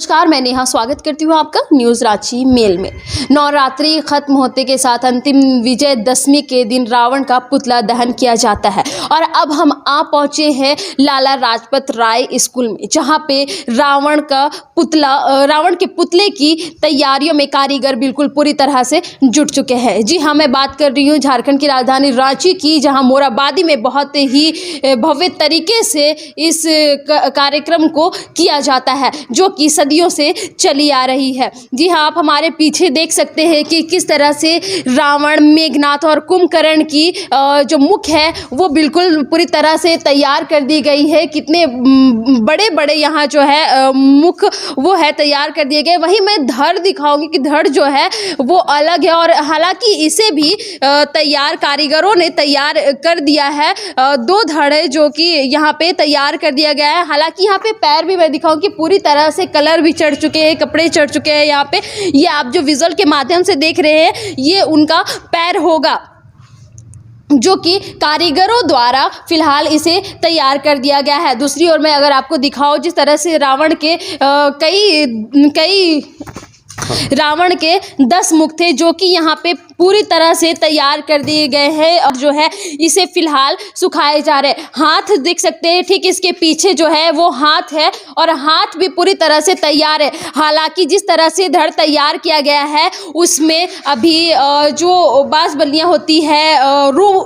नमस्कार, मैं नेहा स्वागत करती हूँ आपका न्यूज़ रांची मेल में। नवरात्रि खत्म होते के साथ अंतिम विजयदशमी के दिन रावण का पुतला दहन किया जाता है और अब हम आ पहुँचे हैं लाला लाजपत राय स्कूल में, जहाँ पे रावण के पुतले की तैयारियों में कारीगर बिल्कुल पूरी तरह से जुट चुके हैं। जी हाँ, मैं बात कर रही हूँ झारखंड की राजधानी रांची की, जहाँ मोराबादी में बहुत ही भव्य तरीके से इस कार्यक्रम को किया जाता है, जो कि सदियों से चली आ रही है। जी हाँ, आप हमारे पीछे देख सकते हैं कि किस तरह से रावण, मेघनाथ और कुंभकर्ण की जो मुख है वो बिल्कुल पूरी तरह से तैयार कर दी गई है। कितने बड़े बड़े यहाँ जो है मुख वो है तैयार कर दिए गए। वहीं मैं धड़ दिखाऊंगी कि धड़ जो है वो अलग है और हालांकि इसे भी तैयार कारीगरों ने तैयार कर दिया है। दो धड़ है जो कि यहाँ पे तैयार कर दिया गया है। हालांकि यहाँ पे पैर भी मैं दिखाऊं कि पूरी तरह से कलर भी चढ़ चुके हैं, कपड़े चढ़ चुके हैं। यहाँ पे ये आप जो विजुअल के माध्यम से देख रहे हैं ये उनका पैर होगा, जो कि कारीगरों द्वारा फिलहाल इसे तैयार कर दिया गया है। दूसरी ओर मैं अगर आपको दिखाऊं जिस तरह से रावण के 10 मुख थे जो कि यहाँ पे पूरी तरह से तैयार कर दिए गए हैं और जो है इसे फिलहाल सुखाए जा रहे हैं। हाथ देख सकते हैं, ठीक इसके पीछे जो है वो हाथ है और हाथ भी पूरी तरह से तैयार है। हालांकि जिस तरह से धड़ तैयार किया गया है उसमें अभी जो बांस बल्लियाँ होती है,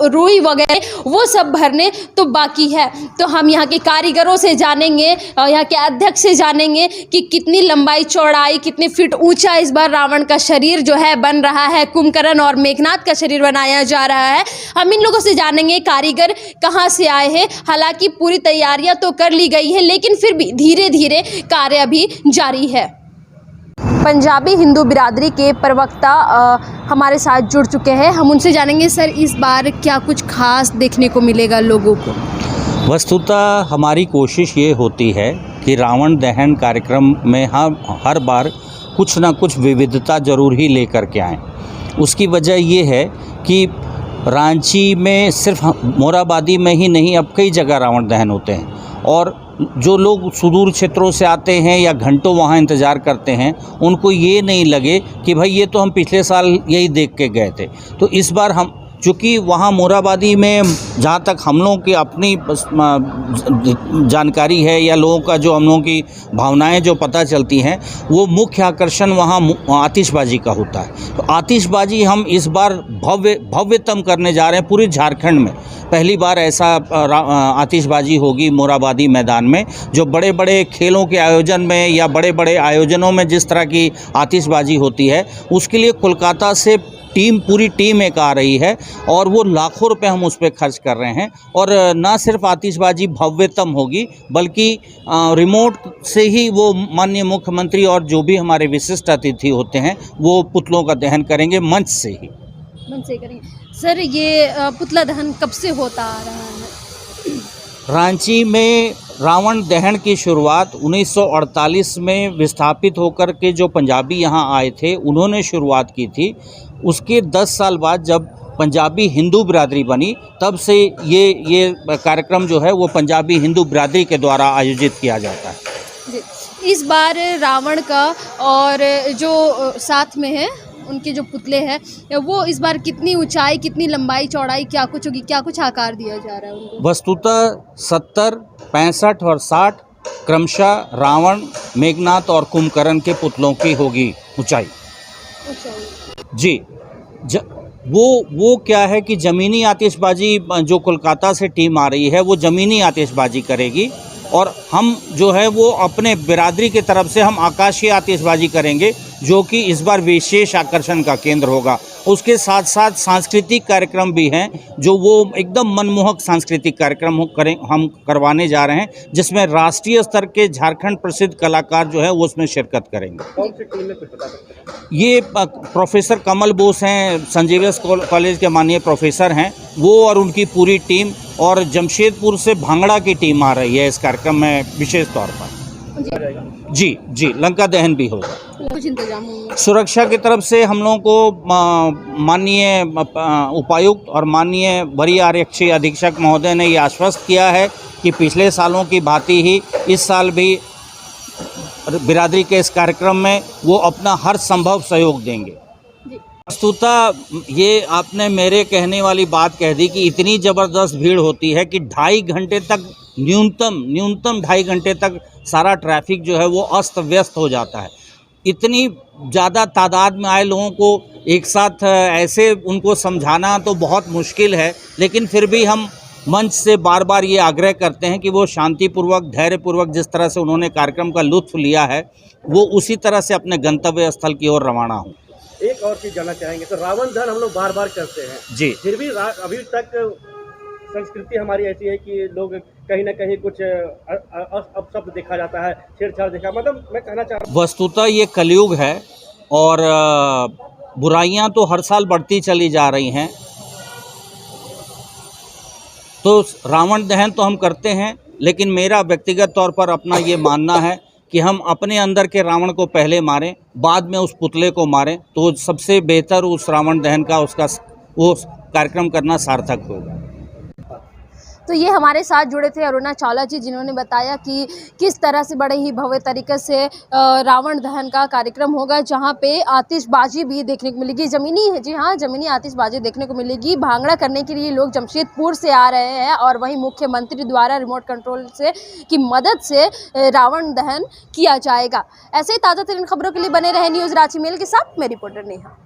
रुई वगैरह वो सब भरने तो बाकी है। तो हम यहाँ के कारीगरों से जानेंगे, यहाँ के अध्यक्ष से जानेंगे कि कितनी लंबाई चौड़ाई, कितने फीट ऊंचा इस बार रावण का शरीर जो है बन रहा है, कुंभकर्ण और मेघनाथ का शरीर बनाया जा रहा है। हम इन लोगों से जानेंगे कारीगर कहाँ से आए हैं। हालांकि पूरी तैयारियां तो कर ली गई है लेकिन फिर भी धीरे धीरे कार्य अभी जारी है। पंजाबी हिंदू बिरादरी के प्रवक्ता हमारे साथ जुड़ चुके हैं, हम उनसे जानेंगे सर इस बार क्या कुछ खास देखने को मिलेगा लोगों को। वस्तुतः हमारी कोशिश ये होती है कि रावण दहन कार्यक्रम में हम हर बार कुछ ना कुछ विविधता जरूर ही लेकर के आएँ। उसकी वजह ये है कि रांची में सिर्फ मोराबादी में ही नहीं, अब कई जगह रावण दहन होते हैं और जो लोग सुदूर क्षेत्रों से आते हैं या घंटों वहाँ इंतज़ार करते हैं उनको ये नहीं लगे कि भाई ये तो हम पिछले साल यही देख के गए थे। तो इस बार हम चूँकि वहाँ मोराबादी में जहाँ तक हम लोगों की अपनी जानकारी है या लोगों का जो हम लोगों की भावनाएं जो पता चलती हैं, वो मुख्य आकर्षण वहाँ आतिशबाजी का होता है। तो आतिशबाजी हम इस बार भव्यतम करने जा रहे हैं। पूरे झारखंड में पहली बार ऐसा आतिशबाजी होगी मोराबादी मैदान में। जो बड़े बड़े खेलों के आयोजन में या बड़े बड़े आयोजनों में जिस तरह की आतिशबाजी होती है, उसके लिए कोलकाता से पूरी टीम एक आ रही है और वो लाखों रुपए हम उस पर खर्च कर रहे हैं। और ना सिर्फ आतिशबाजी भव्यतम होगी बल्कि रिमोट से ही वो माननीय मुख्यमंत्री और जो भी हमारे विशिष्ट अतिथि होते हैं वो पुतलों का दहन करेंगे मंच से ही। करेंगे सर, ये पुतला दहन कब से होता आ रहा है? रांची में रावण दहन की शुरुआत 1948 में विस्थापित होकर के जो पंजाबी यहाँ आए थे उन्होंने शुरुआत की थी। उसके 10 साल बाद जब पंजाबी हिंदू बिरादरी बनी तब से ये कार्यक्रम जो है वो पंजाबी हिंदू बिरादरी के द्वारा आयोजित किया जाता है। इस बार रावण का और जो साथ में है उनके जो पुतले हैं वो इस बार कितनी ऊंचाई, कितनी लंबाई, चौड़ाई क्या कुछ होगी, क्या कुछ आकार दिया जा रहा है उनको? वस्तुतः 70, 65 और 60 क्रमशः रावण, मेघनाथ और कुंभकर्ण के पुतलों की होगी ऊंचाई। जी वो क्या है कि ज़मीनी आतिशबाजी जो कोलकाता से टीम आ रही है वो ज़मीनी आतिशबाजी करेगी और हम जो है वो अपने बिरादरी की तरफ से हम आकाशीय आतिशबाजी करेंगे, जो कि इस बार विशेष आकर्षण का केंद्र होगा। उसके साथ साथ सांस्कृतिक कार्यक्रम भी हैं जो वो एकदम मनमोहक सांस्कृतिक कार्यक्रम हम करवाने जा रहे हैं, जिसमें राष्ट्रीय स्तर के झारखंड प्रसिद्ध कलाकार जो है वो उसमें शिरकत करेंगे। कौन सी टीम में कुछ बता सकते हैं? ये प्रोफेसर कमल बोस हैं, संजीवियस कॉलेज के माननीय प्रोफेसर हैं वो और उनकी पूरी टीम, और जमशेदपुर से भांगड़ा की टीम आ रही है इस कार्यक्रम में विशेष तौर पर। जी लंका दहन भी होगा। कुछ इंतजाम होंगे सुरक्षा की तरफ से। हम लोगों को माननीय उपायुक्त और माननीय वरीय आरक्षी अधीक्षक महोदय ने ये आश्वस्त किया है कि पिछले सालों की भांति ही इस साल भी बिरादरी के इस कार्यक्रम में वो अपना हर संभव सहयोग देंगे। वस्तुतः ये आपने मेरे कहने वाली बात कह दी कि इतनी ज़बरदस्त भीड़ होती है कि 2.5 घंटे तक न्यूनतम 2.5 घंटे तक सारा ट्रैफिक जो है वो अस्त व्यस्त हो जाता है। इतनी ज़्यादा तादाद में आए लोगों को एक साथ ऐसे उनको समझाना तो बहुत मुश्किल है, लेकिन फिर भी हम मंच से बार बार ये आग्रह करते हैं कि वो शांतिपूर्वक, धैर्यपूर्वक जिस तरह से उन्होंने कार्यक्रम का लुत्फ़ लिया है वो उसी तरह से अपने गंतव्य स्थल की ओर रवाना हों। एक और चीज़ जानना चाहेंगे, तो रावण दहन हम लोग बार बार करते हैं जी, फिर भी अभी तक संस्कृति हमारी ऐसी है कि लोग कहीं ना कहीं कुछ अपशब्द देखा जाता है, छेड़छाड़ देखा, मतलब मैं कहना चाह रहा वस्तुतः ये कलयुग है और बुराइयां तो हर साल बढ़ती चली जा रही हैं। तो रावण दहन तो हम करते हैं, लेकिन मेरा व्यक्तिगत तौर पर अपना ये मानना है कि हम अपने अंदर के रावण को पहले मारें, बाद में उस पुतले को मारें, तो सबसे बेहतर उस रावण दहन का उसका वो कार्यक्रम करना सार्थक होगा। तो ये हमारे साथ जुड़े थे अरुणा चावला जी, जिन्होंने बताया कि किस तरह से बड़े ही भव्य तरीके से रावण दहन का कार्यक्रम होगा, जहां पे आतिशबाजी भी देखने को मिलेगी। जमीनी आतिशबाजी देखने को मिलेगी। भांगड़ा करने के लिए लोग जमशेदपुर से आ रहे हैं और वहीं मुख्यमंत्री द्वारा रिमोट कंट्रोल से की मदद से रावण दहन किया जाएगा। ऐसे ही ताज़ा तरीन खबरों के लिए बने रहे न्यूज़ रांची मेल के साथ। मैं रिपोर्टर नेहा।